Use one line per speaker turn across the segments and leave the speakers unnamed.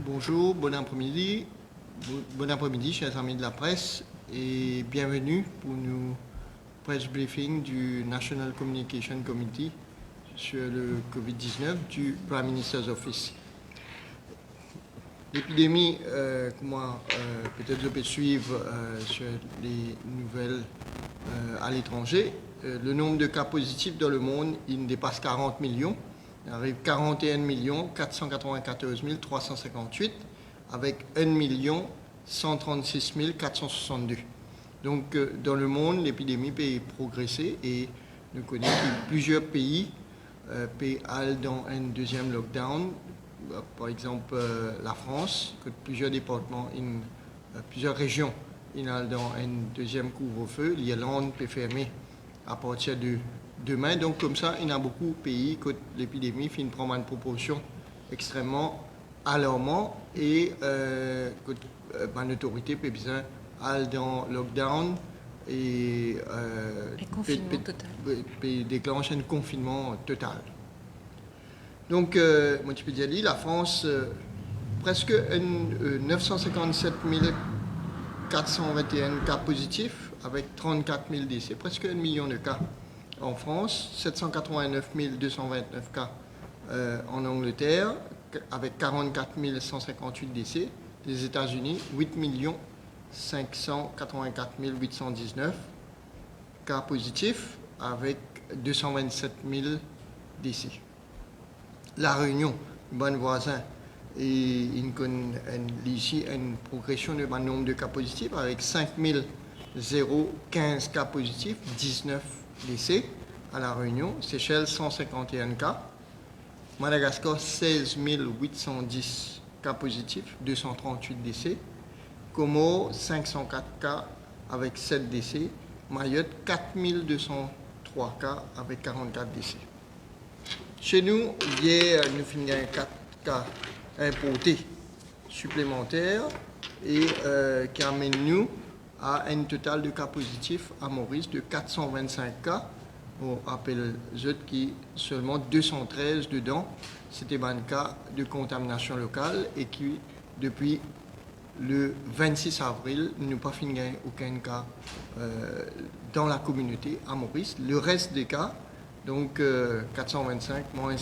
Bonjour, bon après-midi, chers amis de la presse, et bienvenue pour nous press briefing du National Communication Committee sur le COVID-19 du Prime Minister's Office. L'épidémie, comment peut-être je peux suivre sur les nouvelles à l'étranger. Le nombre de cas positifs dans le monde, il dépasse 40 millions. Il arrive 41 494 358 avec 1 136 462. Donc, dans le monde, l'épidémie peut progresser et nous connaissons que plusieurs pays peuvent aller dans un deuxième lockdown. Par exemple, la France, que plusieurs départements, plusieurs régions, ils sont dans un deuxième couvre-feu. L'Irlande peut fermer à partir de demain. Donc, comme ça, il y a beaucoup de pays que l'épidémie finit prendre une proportion extrêmement alarmante et que l'autorité peut besoin aller dans le lockdown et
confinement total.
Peut déclencher un confinement total. Donc, moi, je peux dire, la France, presque 957 421 cas positifs avec 34 000 décès, presque 1 million de cas en France, 789 229 cas en Angleterre, avec 44 158 décès. Les États-Unis, 8 584 819 cas positifs, avec 227 000 décès. La Réunion, bon voisin, et il y a ici une progression du nombre de cas positifs avec 5 015 cas positifs, 19 décès à La Réunion. Seychelles, 151 cas. Madagascar, 16 810 cas positifs, 238 décès. Comores, 504 cas avec 7 décès. Mayotte, 4 203 cas avec 44 décès. Chez nous, hier, nous finissons 4 cas importés supplémentaires et qui amènent nous à un total de cas positifs à Maurice de 425 cas. On rappelle qui seulement 213 dedans, c'était un cas de contamination locale et qui, depuis le 26 avril, nous n'avons pas fini aucun cas dans la communauté à Maurice. Le reste des cas, donc 425 moins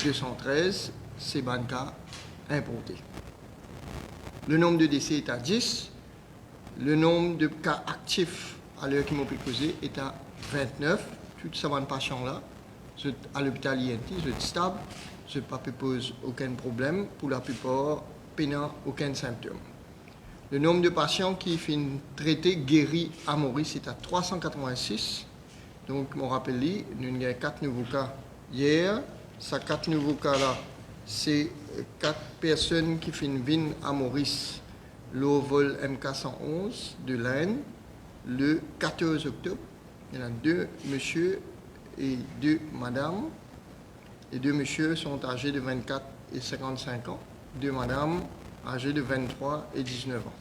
213, c'est un cas importé. Le nombre de décès est à 10. Le nombre de cas actifs à l'heure qui m'ont causé est à 29. Tout ça va patients-là, à l'hôpital INT, c'est stable, ce pas pose aucun problème. Pour la plupart, n'a aucun symptôme. Le nombre de patients qui finissent traités, guéris à Maurice est à 386. Donc, je me rappelle, nous avons 4 nouveaux cas hier. Ces 4 nouveaux cas-là, c'est 4 personnes qui finissent à Maurice, le vol MK111 de l'Inde, le 14 octobre. Il y en a 2 monsieur et 2 madame. Les 2 messieurs sont âgés de 24 et 55 ans. 2 madames âgées de 23 et 19 ans.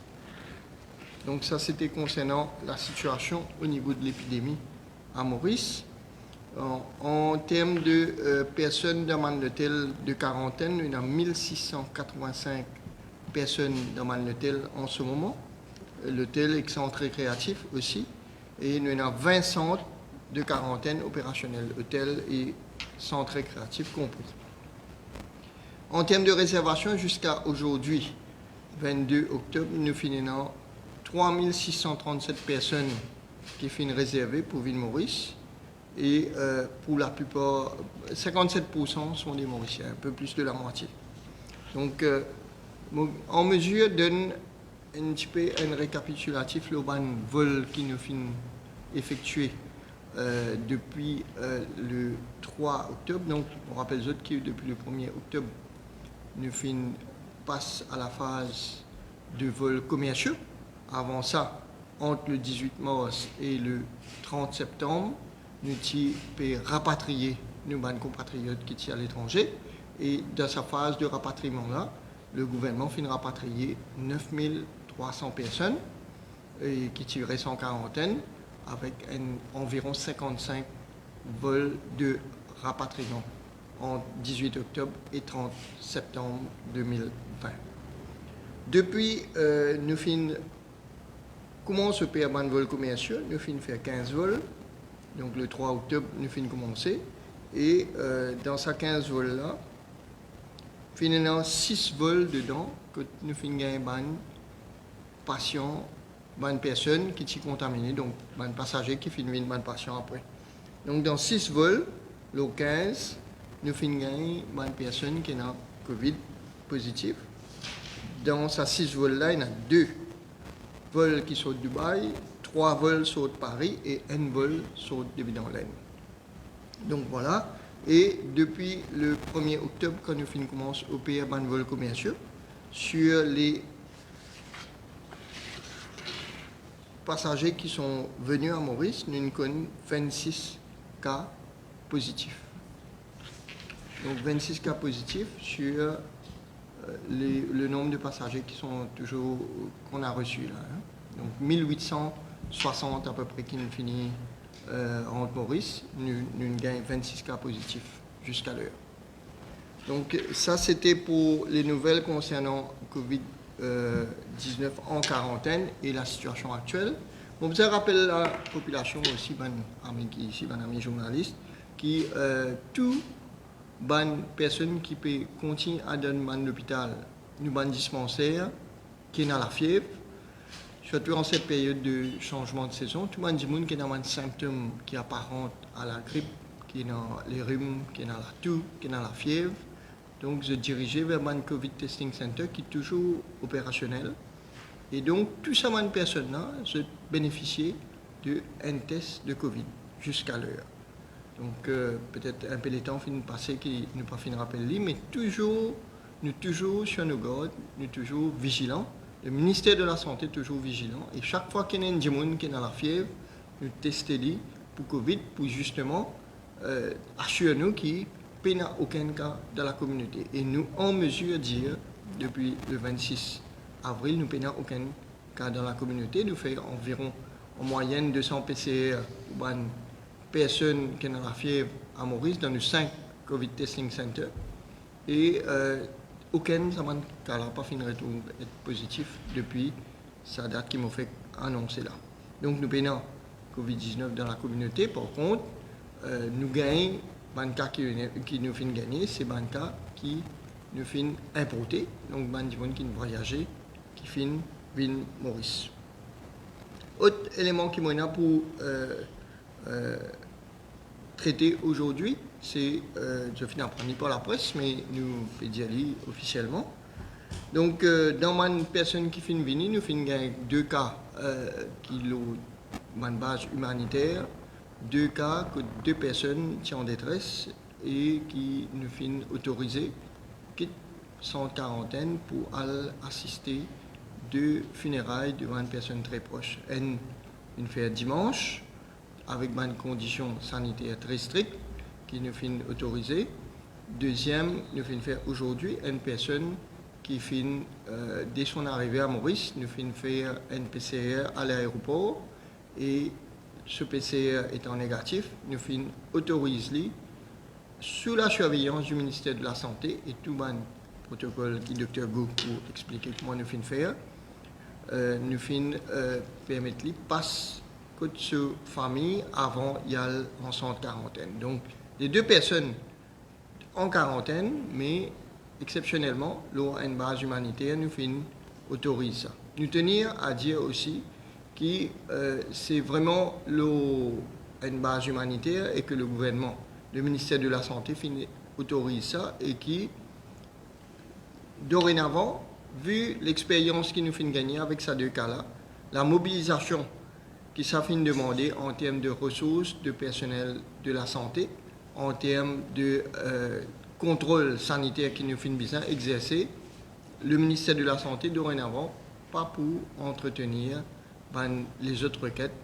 Donc ça, c'était concernant la situation au niveau de l'épidémie à Maurice. En termes de personnes dans l'hôtel de quarantaine, il y a 1685 personnes dans l'hôtel en ce moment. L'hôtel est centre récréatif aussi. Et il y a 20 centres de quarantaine opérationnels, hôtel et centres récréatifs compris. En termes de réservation, jusqu'à aujourd'hui, 22 octobre, nous finissons 3637 personnes qui finissent réservées pour Ville-Maurice. Et pour la plupart, 57% sont des Mauriciens, un peu plus de la moitié. Donc, en mesure donne un petit peu un récapitulatif, le vol qui nous finit effectué depuis le 3 octobre. Donc, on rappelle les autres qui, depuis le 1er octobre, nous passe à la phase de vol commerciaux. Avant ça, entre le 18 mars et le 30 septembre, nous avons rapatrié nos compatriotes qui sont à l'étranger. Et dans sa phase de rapatriement-là, le gouvernement finit rapatrier 9300 personnes qui restent en quarantaine avec environ 55 vols de rapatriement entre 18 octobre et 30 septembre 2020. Depuis, nous finissons commencer à faire un vol commercial, nous finissons faire 15 vols. Donc le 3 octobre, nous finissons commencer. Et dans ces 15 vols-là, finalement 6 vols dedans, que nous finissons gagner un patient, une personne qui est contaminée, donc un passager qui finit un patient après. Donc dans 6 vols, le 15, nous finissons gagner une personne qui a Covid positif. Dans ces 6 vols-là, il y en a 2 vols qui sont de Dubaï, 3 vols sont de Paris et 1 vol sont de Bidonlaine. Donc voilà. Et depuis le 1er octobre, quand nous commençons à opérer un vol commercial, sur les passagers qui sont venus à Maurice, nous avons 26 cas positifs. Donc 26 cas positifs sur le nombre de passagers qui sont toujours qu'on a reçus là. Donc 1860 à peu près qui nous finit entre Maurice, nous gagnons 26 cas positifs jusqu'à l'heure. Donc ça c'était pour les nouvelles concernant Covid-19 en quarantaine et la situation actuelle. Bon, je rappelle la population aussi, amis journalistes, qui tout bonne personne qui peut continuer à donner à l'hôpital, nous ban dispensaire qui est dans la fièvre, surtout en cette période de changement de saison, tout le monde qui a des symptômes qui apparentent à la grippe, qui est dans les rhumes, qui est dans la toux, qui est dans la fièvre. Donc, je dirigeais vers un COVID Testing Center qui est toujours opérationnel. Et donc, tout ça, ces personnes-là, je bénéficiais d'un test de COVID jusqu'à l'heure. Donc, peut-être un peu les temps finissent passé qui ne pas finir rappeler, mais nous toujours sur nos gardes, nous toujours vigilants. Le ministère de la Santé est toujours vigilant. Et chaque fois qu'il y a un gens qui est dans la fièvre, nous testons pour Covid, pour justement assurer nous qu'il n'y a aucun cas dans la communauté. Et nous, en mesure de dire, depuis le 26 avril, nous n'avons aucun cas dans la communauté. Nous faisons environ, en moyenne, 200 PCR pour une personne qui est dans la fièvre à Maurice, dans nos 5 COVID Testing Centers. Et aucun cas n'a pas fini de être positif depuis sa date qui m'a fait annoncer là. Donc nous payons COVID-19 dans la communauté. Par contre, nous gagnons les cas qui nous font gagner, c'est les cas qui nous font importer. Donc les gens qui nous voyagent, qui font venir Maurice. Autre élément qui m'a pour traiter aujourd'hui, c'est, je finis apprendre par la presse, mais nous faisons dire officiellement. Donc, dans une personne qui finit venir, nous faisons 2 cas qui ont une base humanitaire, 2 cas que 2 personnes qui sont en détresse et qui nous font autoriser, qui sont en quarantaine pour aller assister 2 funérailles devant une personne très proche. Une fait dimanche, avec une condition sanitaire très stricte, qui nous fait autoriser. Deuxième, nous fait faire aujourd'hui une personne qui fait, dès son arrivée à Maurice, nous fait faire un PCR à l'aéroport et ce PCR étant négatif, nous fait autoriser sous la surveillance du ministère de la Santé et tout le protocole qui Dr Go pour expliquer comment nous fait faire, nous fait permettre lui passe de famille avant d'y aller en centre quarantaine. Donc, les 2 personnes en quarantaine, mais exceptionnellement, l'eau a une base humanitaire, nous autorise ça. Nous tenir à dire aussi que c'est vraiment l'eau a une base humanitaire et que le gouvernement, le ministère de la Santé autorise ça et qui, dorénavant, vu l'expérience qui nous fait gagner avec ces 2 cas-là, la mobilisation qui s'affiche demander en termes de ressources, de personnel de la santé, en termes de contrôle sanitaire qui nous fait bien exercer, le ministère de la Santé, dorénavant, pas pour entretenir les autres requêtes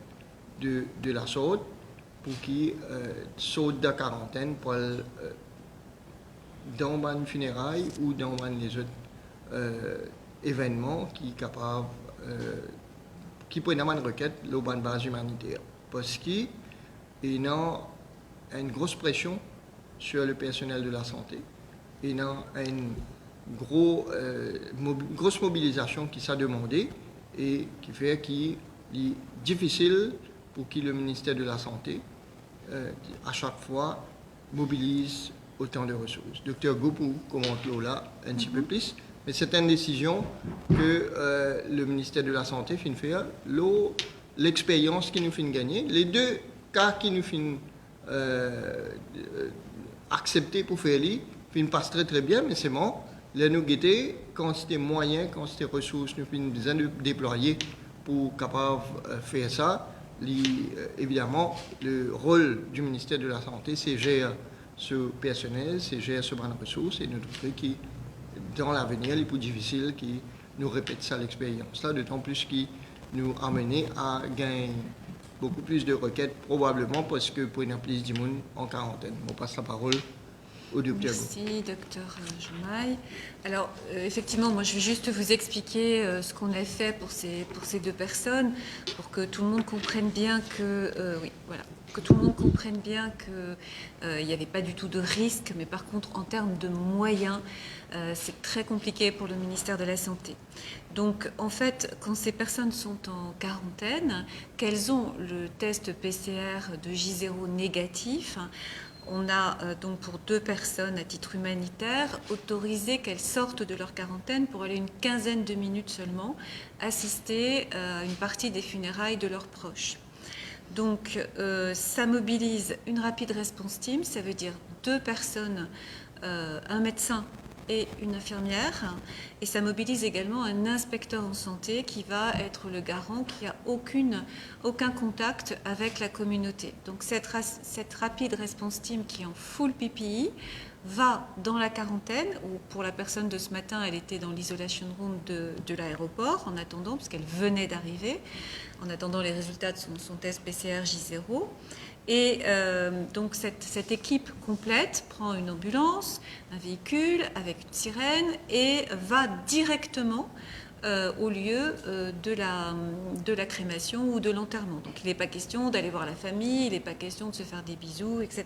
de la sorte, pour qu'ils sautent de quarantaine pour dans une funéraille ou dans les autres événements qui sont capables qui peut avoir une requête de base humanitaire. Parce qu'il y a une grosse pression sur le personnel de la santé. Et il y a une grosse mobilisation qui s'est demandée et qui fait qu'il est difficile pour que le ministère de la Santé, à chaque fois, mobilise autant de ressources. Docteur Goupou commente là un petit peu plus, mais c'est une décision que le ministère de la Santé fait faire. L'expérience qui nous fait gagner, les deux cas qui nous fait accepter pour faire les passe très très bien, mais c'est bon. Là, nous guetter, quantité moyens, quantité ressources, nous finissons besoin de déployer pour capable faire ça. Évidemment, le rôle du ministère de la Santé, c'est gérer ce personnel, c'est gérer ce brin de ressources, et nous trouvons que dans l'avenir, il est plus difficile qu'ils nous répètent ça l'expérience là, d'autant plus qu'il nous a amené à gagner beaucoup plus de requêtes, probablement parce que pour une plus du monde en quarantaine. On passe la parole au docteur.
Merci, docteur Joumaï. Alors, effectivement, moi, je vais juste vous expliquer ce qu'on a fait pour ces deux personnes, pour que tout le monde comprenne bien que, que tout le monde comprenne bien qu'il n'y avait pas du tout de risque, mais par contre, en termes de moyens, c'est très compliqué pour le ministère de la Santé. Donc, en fait, quand ces personnes sont en quarantaine, qu'elles ont le test PCR de J0 négatif, on a donc pour 2 personnes à titre humanitaire autorisé qu'elles sortent de leur quarantaine pour aller une quinzaine de minutes seulement assister à une partie des funérailles de leurs proches. Donc ça mobilise une rapide response team, ça veut dire 2 personnes, un médecin et une infirmière, et ça mobilise également un inspecteur en santé qui va être le garant, qui n'a aucun contact avec la communauté. Donc cette rapide response team qui est en full PPE va dans la quarantaine, ou pour la personne de ce matin, elle était dans l'isolation room de l'aéroport en attendant, parce qu'elle venait d'arriver, en attendant les résultats de son test PCR J0. Et donc cette équipe complète prend une ambulance, un véhicule avec une sirène et va directement au lieu de la crémation ou de l'enterrement. Donc il n'est pas question d'aller voir la famille, il n'est pas question de se faire des bisous, etc.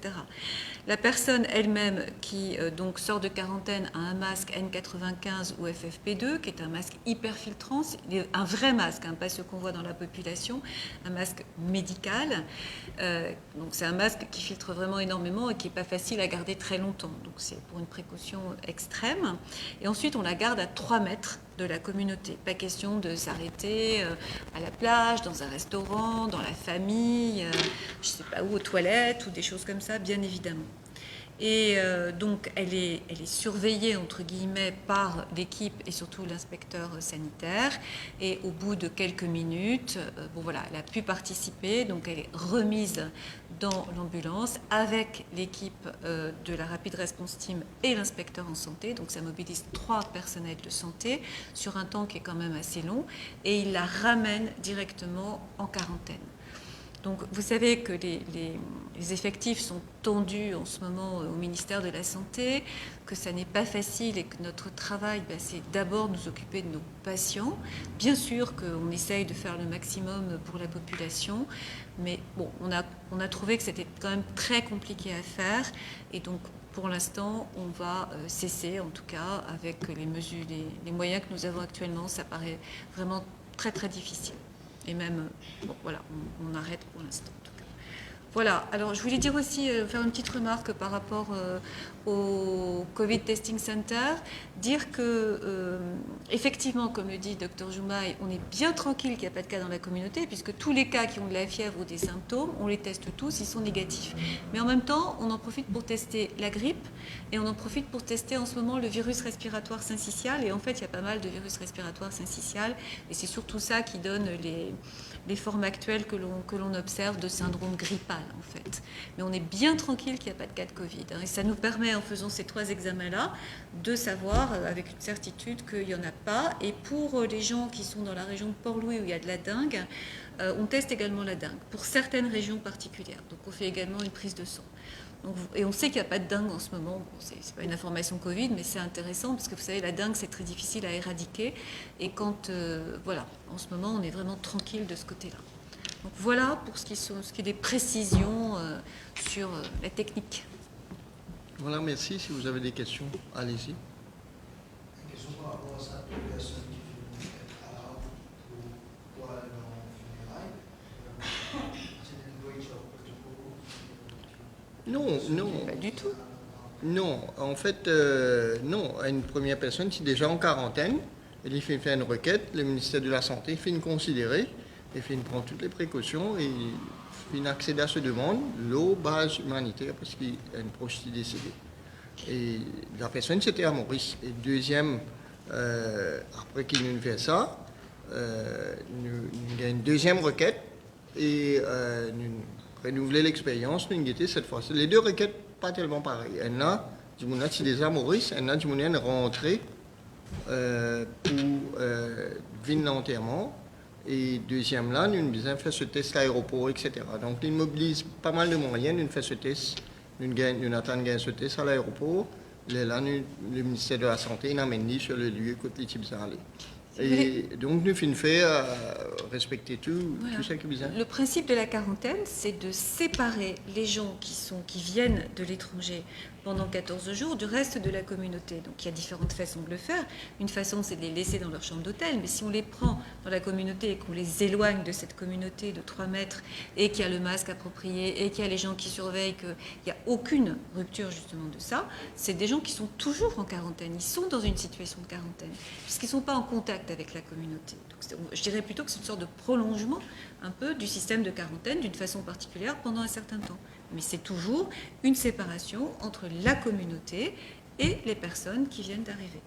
La personne elle-même qui donc sort de quarantaine a un masque N95 ou FFP2, qui est un masque hyper filtrant, un vrai masque, hein, pas ce qu'on voit dans la population, un masque médical. Donc c'est un masque qui filtre vraiment énormément et qui n'est pas facile à garder très longtemps. Donc c'est pour une précaution extrême. Et ensuite on la garde à 3 mètres de la communauté. Pas question de s'arrêter à la plage, dans un restaurant, dans la famille, je ne sais pas où, aux toilettes ou des choses comme ça, bien évidemment. Et donc elle est surveillée entre guillemets par l'équipe et surtout l'inspecteur sanitaire, et au bout de quelques minutes, elle a pu participer, donc elle est remise dans l'ambulance avec l'équipe de la Rapid Response Team et l'inspecteur en santé, donc ça mobilise 3 personnels de santé sur un temps qui est quand même assez long, et il la ramène directement en quarantaine. Donc, vous savez que les effectifs sont tendus en ce moment au ministère de la Santé, que ça n'est pas facile et que notre travail, c'est d'abord nous occuper de nos patients. Bien sûr qu'on essaye de faire le maximum pour la population, mais bon, on a trouvé que c'était quand même très compliqué à faire, et donc pour l'instant, on va cesser, en tout cas, avec les mesures, les moyens que nous avons actuellement, ça paraît vraiment très très difficile. Et même, on arrête pour l'instant. Voilà, alors je voulais dire aussi, faire une petite remarque par rapport au Covid Testing Center, dire que, effectivement, comme le dit Dr Joumaï, on est bien tranquille qu'il n'y a pas de cas dans la communauté, puisque tous les cas qui ont de la fièvre ou des symptômes, on les teste tous, ils sont négatifs. Mais en même temps, on en profite pour tester la grippe, et on en profite pour tester en ce moment le virus respiratoire syncytial, et en fait, il y a pas mal de virus respiratoires syncytial, et c'est surtout ça qui donne les formes actuelles que l'on observe de syndrome grippal, en fait. Mais on est bien tranquille qu'il n'y a pas de cas de Covid. Et ça nous permet, en faisant ces 3 examens-là, de savoir avec une certitude qu'il n'y en a pas. Et pour les gens qui sont dans la région de Port-Louis où il y a de la dengue, on teste également la dengue, pour certaines régions particulières. Donc on fait également une prise de sang. Donc, et on sait qu'il n'y a pas de dengue en ce moment. Bon, ce n'est pas une information Covid, mais c'est intéressant parce que vous savez, la dengue, c'est très difficile à éradiquer. Et quand, en ce moment, on est vraiment tranquille de ce côté-là. Donc voilà pour ce qui est des précisions sur la technique.
Voilà, merci. Si vous avez des questions, allez-y.
Une question par rapport à ça, toute personne qui veut être à la route pour aller dans le funérail, c'est une breach of protocol.
Non,
Pas du tout.
non. En fait, non. Une première personne qui est déjà en quarantaine, elle fait une requête, le ministère de la Santé fait une considérer, et fait une prendre toutes les précautions et fait accéder à ce demande, l'eau base humanitaire, parce qu'il y a une proche qui est décédée. Et la personne, c'était à Maurice. Et deuxième, après qu'il nous fait ça, nous avons une deuxième requête et nous renouveler l'expérience, nous avons cette fois. Les deux requêtes, pas tellement pareilles. Il y en a, du monde qui déjà à Maurice, il y en a du monde qui rentré pour venir l'enterrement. Et deuxième là, nous avons fait ce test à l'aéroport, etc. Donc, nous mobilisons pas mal de moyens, nous faisons ce test. Nous attendons ce test à l'aéroport. Là, le ministère de la Santé nous amène sur le lieu où les types sont allés. Et donc, nous finissons faire respecter tout ce qui est besoin.
Le principe de la quarantaine, c'est de séparer les gens qui viennent de l'étranger pendant 14 jours du reste de la communauté. Donc il y a différentes façons de le faire. Une façon, c'est de les laisser dans leur chambre d'hôtel, mais si on les prend dans la communauté et qu'on les éloigne de cette communauté de 3 mètres et qu'il y a le masque approprié et qu'il y a les gens qui surveillent, qu'il n'y a aucune rupture justement de ça, c'est des gens qui sont toujours en quarantaine. Ils sont dans une situation de quarantaine puisqu'ils ne sont pas en contact avec la communauté. Donc, je dirais plutôt que c'est une sorte de prolongement un peu du système de quarantaine d'une façon particulière pendant un certain temps. Mais c'est toujours une séparation entre la communauté et les personnes qui viennent d'arriver.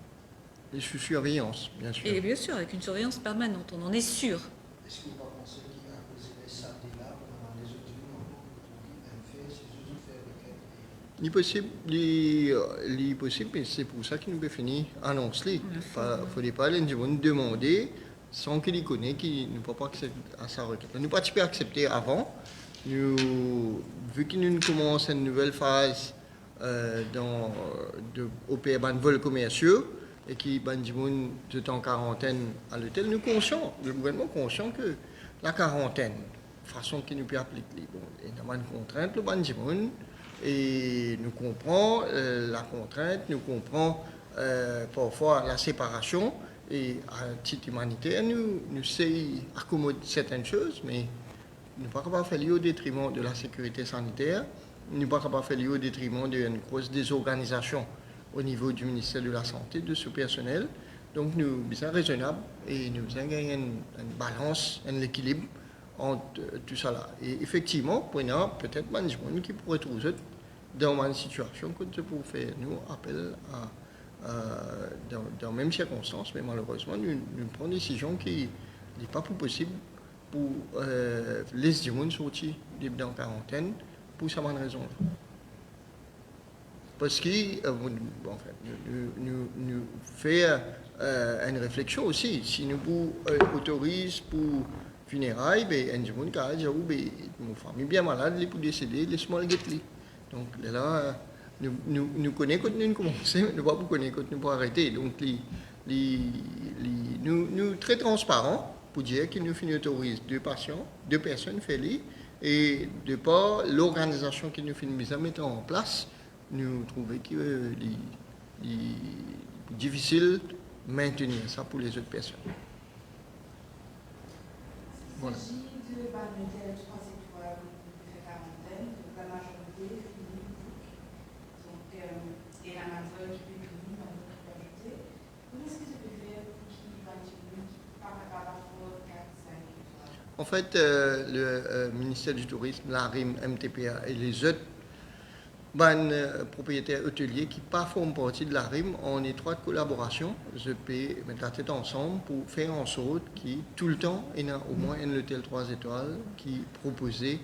Et sous surveillance, bien sûr.
Et bien sûr, avec une surveillance permanente, on en est sûr.
Est-ce que vous ne pensez qu'à cause de ces samedis-là, pendant les autres jours, on fait ces autres faits
L'impossible, mais c'est pour ça qu'il nous peut finir annoncer. Il ne faudrait pas aller nous demander sans qu'il y connaisse, qu'il ne peut pas accepter à sa requête. Nous ne pouvons pas accepter avant. Vu qu'il nous commence une nouvelle phase au pays de vols commerciaux et qui est en quarantaine à l'hôtel, nous conscients, le gouvernement est conscient que la quarantaine, façon qu'il nous peut appliquer, bon, il y a une contrainte, le bandimoun, et nous comprenons la contrainte, nous comprenons parfois la séparation, et à titre humanitaire, nous savons accommoder certaines choses, mais nous ne pouvons pas faire au détriment de la sécurité sanitaire, nous ne pouvons pas faire au détriment d'une grosse désorganisation au niveau du ministère de la Santé, de ce personnel. Donc nous sommes raisonnables et nous avons gagné une balance, un équilibre entre tout ça là. Et effectivement, peut-être des gens qui pourraient trouver dans une situation que pour faire nous appel dans les mêmes circonstances, mais malheureusement, nous prenons une décision qui n'est pas possible pour laisser les gens sortir en quarantaine pour cette bonne raison. Parce que nous faisons une réflexion aussi. Si nous autorisons pour funérailles, il y a des gens qui disent mon famille est bien malade, pour décéder, laisse-moi le guetter. Donc là, nous connaissons quand nous commençons, nous ne pouvons pas connaître quand nous pouvons arrêter. Donc nous sommes très transparents pour dire que nous autorisons deux personnes faites et de par l'organisation que nous finissons mettre en place, nous trouvons que c'est difficile de maintenir ça pour les autres personnes. Voilà.
Il s'agit de hôtel 3 étoiles qui fait quarantaine, donc la majorité finit donc, et la majeure qui peut finir, la qui peut ajouter. Comment est-ce que ça peut faire pour qu'il va par rapport 4, 5 étoiles?
En fait, le ministère du Tourisme, l'ARIM, MTPA et les autres propriétaires hôteliers qui ne font pas partie de l'ARIM en étroite collaboration, je peux mettre la tête ensemble pour faire en sorte qu'il tout le temps, il y a au moins un hôtel 3 étoiles qui est proposé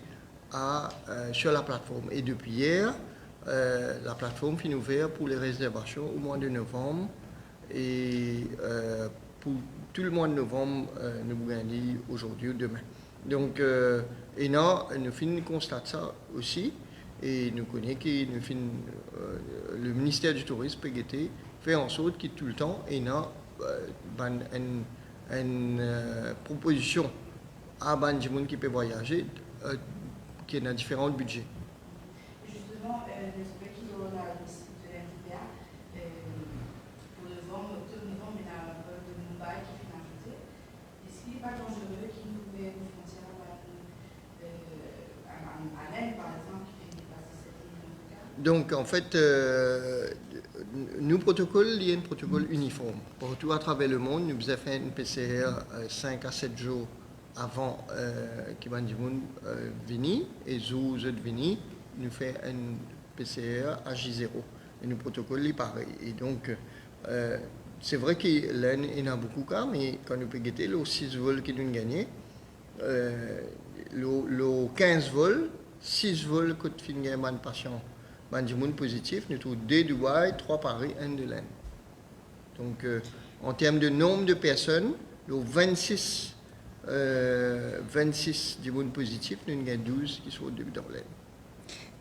sur la plateforme. Et depuis hier, la plateforme est ouverte pour les réservations au mois de novembre. Et pour tout le mois de novembre, nous gagnons aujourd'hui ou demain. Donc, et là, nous constatons ça aussi. Et nous connaissons que le ministère du Tourisme fait en sorte que tout le temps, il y a une proposition à des gens qui peuvent voyager qui est dans différents budgets.
Justement, les aspects qui ont la liste
Donc, en fait, nous, protocole, il y a un protocole uniforme. Partout à travers le monde, nous avons fait une PCR 5 à 7 jours avant que vini, et nous vini, nous faisons une PCR à J0. Et le protocole est pareil. Et donc, c'est vrai qu'il y en a beaucoup de cas, mais quand nous pouvons guetter les 6 vols que nous avons gagnés, les 15 vols, 6 vols que nous avons gagné patient. Du monde positif, nous trouvons 2 Dubaï, 3 Paris, 1 de l'Inde. Donc, en termes de nombre de personnes, les 26 du monde positif, nous avons 12 qui sont dans l'Inde.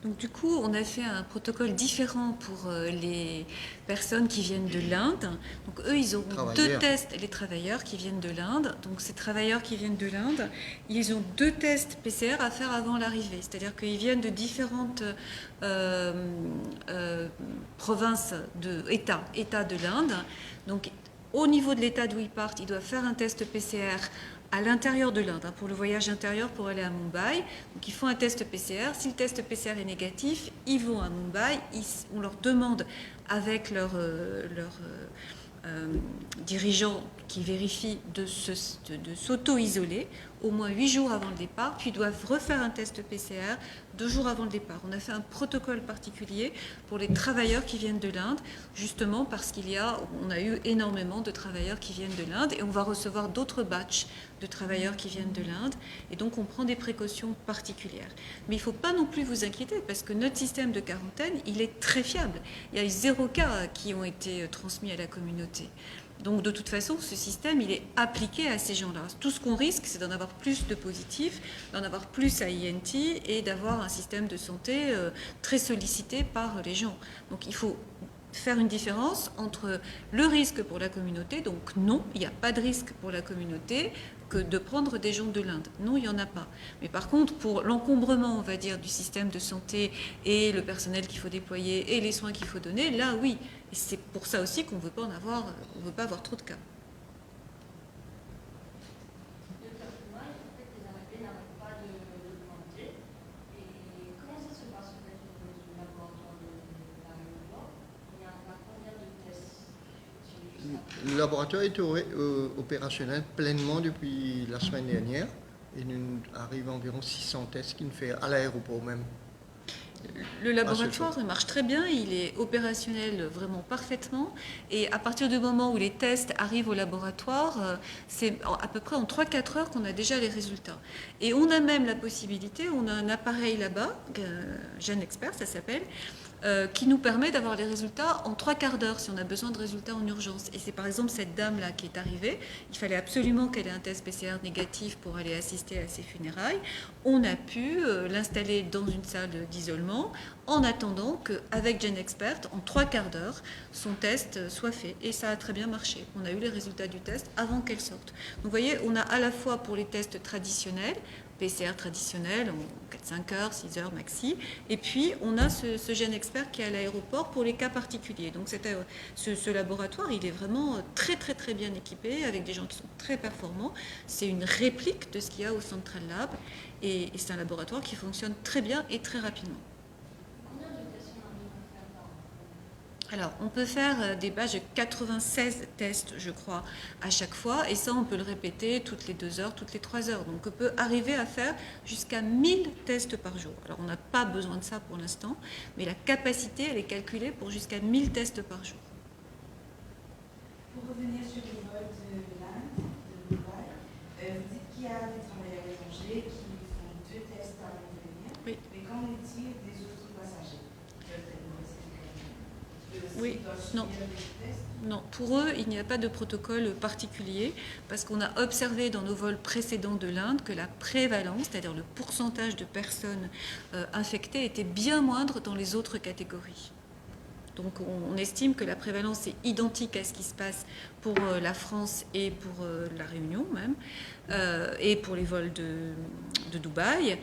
Donc du coup, on a fait un protocole différent pour les personnes qui viennent de l'Inde. Donc eux, ils auront 2 tests, les travailleurs qui viennent de l'Inde. Donc ces travailleurs qui viennent de l'Inde, ils ont 2 tests PCR à faire avant l'arrivée. C'est-à-dire qu'ils viennent de différentes provinces, États de l'Inde. Donc au niveau de l'État d'où ils partent, ils doivent faire un test PCR à l'intérieur de l'Inde, pour le voyage intérieur pour aller à Mumbai. Donc ils font un test PCR. Si le test PCR est négatif, ils vont à Mumbai. On leur demande avec leur dirigeant qui vérifie de s'auto-isoler au moins 8 jours avant le départ, puis doivent refaire un test PCR 2 jours avant le départ. On a fait un protocole particulier pour les travailleurs qui viennent de l'Inde, justement parce on a eu énormément de travailleurs qui viennent de l'Inde et on va recevoir d'autres batchs de travailleurs qui viennent de l'Inde et donc on prend des précautions particulières. Mais il ne faut pas non plus vous inquiéter parce que notre système de quarantaine, il est très fiable. Il y a eu 0 cas qui ont été transmis à la communauté. Donc de toute façon, ce système, il est appliqué à ces gens-là. Tout ce qu'on risque, c'est d'en avoir plus de positifs, d'en avoir plus à INT et d'avoir un système de santé très sollicité par les gens. Donc il faut faire une différence entre le risque pour la communauté, donc non, il n'y a pas de risque pour la communauté que de prendre des gens de l'Inde. Non, il n'y en a pas. Mais par contre, pour l'encombrement, on va dire, du système de santé et le personnel qu'il faut déployer et les soins qu'il faut donner, là, oui. Et c'est pour ça aussi qu'on ne veut pas avoir trop de cas.
Le laboratoire est opérationnel pleinement depuis la semaine dernière et nous arrivons à environ 600 tests qu'il fait à l'aéroport même.
Le laboratoire marche très bien, il est opérationnel vraiment parfaitement et à partir du moment où les tests arrivent au laboratoire, c'est à peu près en 3-4 heures qu'on a déjà les résultats. Et on a même la possibilité, on a un appareil là-bas, GenExpert ça s'appelle, qui nous permet d'avoir les résultats en 3/4 d'heure si on a besoin de résultats en urgence. Et c'est par exemple cette dame-là qui est arrivée, il fallait absolument qu'elle ait un test PCR négatif pour aller assister à ses funérailles. On a pu l'installer dans une salle d'isolement en attendant qu'avec GenExpert, en 3/4 d'heure, son test soit fait. Et ça a très bien marché. On a eu les résultats du test avant qu'elle sorte. Donc vous voyez, on a à la fois pour les tests traditionnels, PCR traditionnel en 4-5 heures, 6 heures maxi. Et puis, on a ce GenExpert qui est à l'aéroport pour les cas particuliers. Donc, ce laboratoire, il est vraiment très, très, très bien équipé avec des gens qui sont très performants. C'est une réplique de ce qu'il y a au Central Lab. Et c'est un laboratoire qui fonctionne très bien et très rapidement. Alors, on peut faire des batchs de 96 tests, je crois, à chaque fois. Et ça, on peut le répéter toutes les 2 heures, toutes les 3 heures. Donc, on peut arriver à faire jusqu'à 1000 tests par jour. Alors, on n'a pas besoin de ça pour l'instant, mais la capacité, elle est calculée pour jusqu'à 1000 tests par jour.
Pour revenir sur les vols de l'Inde, de Dubaï, vous dites qu'il y a des travailleurs étrangers qui font 2 tests avant de venir.
Oui.
Mais qu'en est-il des autres passagers?
Oui, non. Non, pour eux, il n'y a pas de protocole particulier parce qu'on a observé dans nos vols précédents de l'Inde que la prévalence, c'est-à-dire le pourcentage de personnes infectées, était bien moindre dans les autres catégories. Donc on estime que la prévalence est identique à ce qui se passe pour la France et pour la Réunion même, et pour les vols de Dubaï,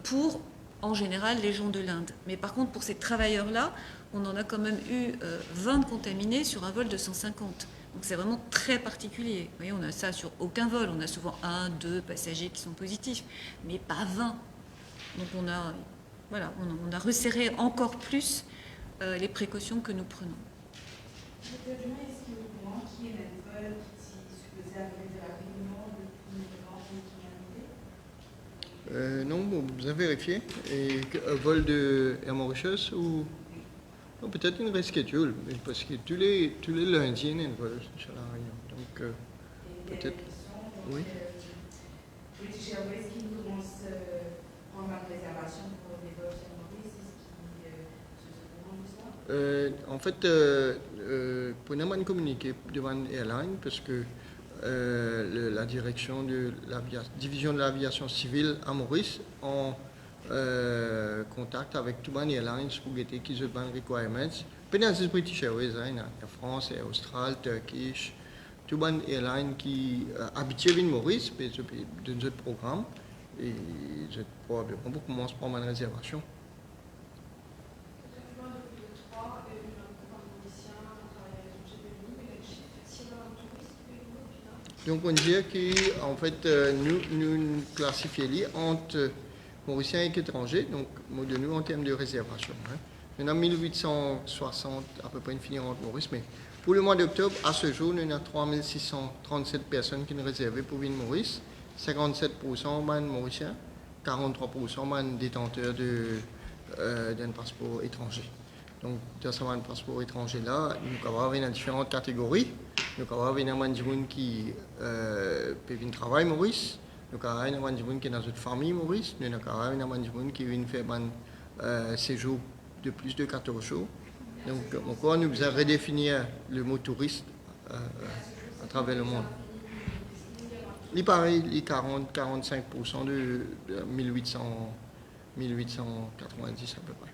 pour en général les gens de l'Inde. Mais par contre, pour ces travailleurs-là, on en a quand même eu 20 contaminés sur un vol de 150. Donc c'est vraiment très particulier. Vous voyez, on a ça sur aucun vol. On a souvent 1, 2 passagers qui sont positifs, mais pas 20. Donc on a resserré encore plus les précautions que nous prenons.
Docteur Dumas, est-ce qu'il est au courant qui est un vol qui supposé arriver de la Réunion le 1er novembre et qui est arrivé?
Non, bon, vous avez vérifié. Et un vol de Air Mauritius ou non, peut-être une reschedule, mais parce que tous les lundis, il y a un vol sur la Réunion. Donc,
Et
peut-être.
question,
Oui.
British Airways qui commence à prendre la réservation pour les vols sur Maurice, est-ce qu'ils se courant de ça?
En fait, pour nous, on communiquer devant l'airline parce que la direction de la division de l'aviation civile à Maurice en contact avec tout les airlines pour guetter qu'ils ont des requirements. Pas c'est British Airways, hein, Air France, Air Austral, Turkish, tout les airlines qui habituent à Maurice, de notre programme et j'ai probablement pour commencer par ma réservation. Donc on dit qu'en fait, nous classifions entre Mauriciens et étrangers, donc de nous en termes de réservation. Hein. Nous avons 1860 à peu près fini entre Maurice, mais pour le mois d'octobre, à ce jour, nous avons 3637 personnes qui sont réservées pour venir Maurice, 57% de Mauriciens, 43% de détenteurs d'un passeport étranger. Donc, dans ce passeport étranger là, nous avons dans différentes catégories. Nous avons des gens qui peuvent travailler Maurice, nous avons des gens qui sont dans une famille Maurice, nous avons des gens qui viennent faire un séjour de plus de 14 jours. Donc, encore, nous avons redéfini le mot touriste à travers le monde. Il paraît les 40-45% de 1890 à peu près.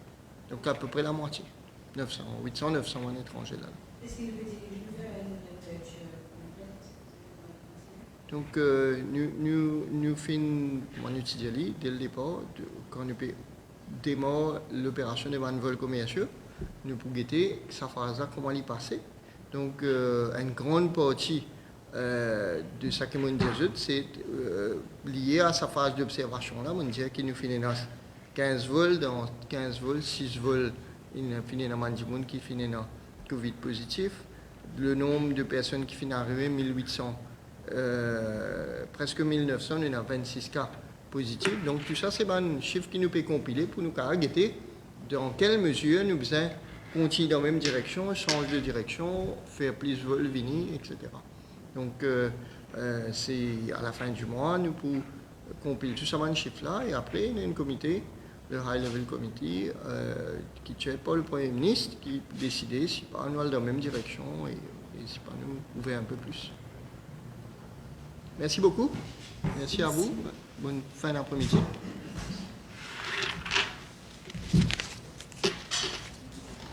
Donc, à peu près la moitié. 900 étrangers là.
Est-ce qu'il veut dire une complète?
Donc, nous faisons mon étudiant dès le départ, quand nous démarrons l'opération de vol commerciaux, nous pouvons guetter sa phase comment y passer. Donc, une grande partie de ce que nous disons, c'est lié à sa phase d'observation là. On dit que nous faisons 15 vols, dans 15 vols, 6 vols, il y a fini dans le qui finit dans Covid positif. Le nombre de personnes qui finissent arriver, 1800, presque 1900, il y a 26 cas positifs. Donc tout ça, c'est un chiffre qui nous peut compiler pour nous guetter dans quelle mesure nous besoin continuer dans la même direction, changer de direction, faire plus de vols, venir, etc. Donc c'est à la fin du mois, nous pouvons compiler tout ça, un chiffre là, et après, il y a un comité, le High Level Committee, qui est par le Premier ministre, qui décide si pas nous allons dans la même direction et si pas nous ouvrir un peu plus. Merci beaucoup. Merci à vous. Bonne fin d'après-midi.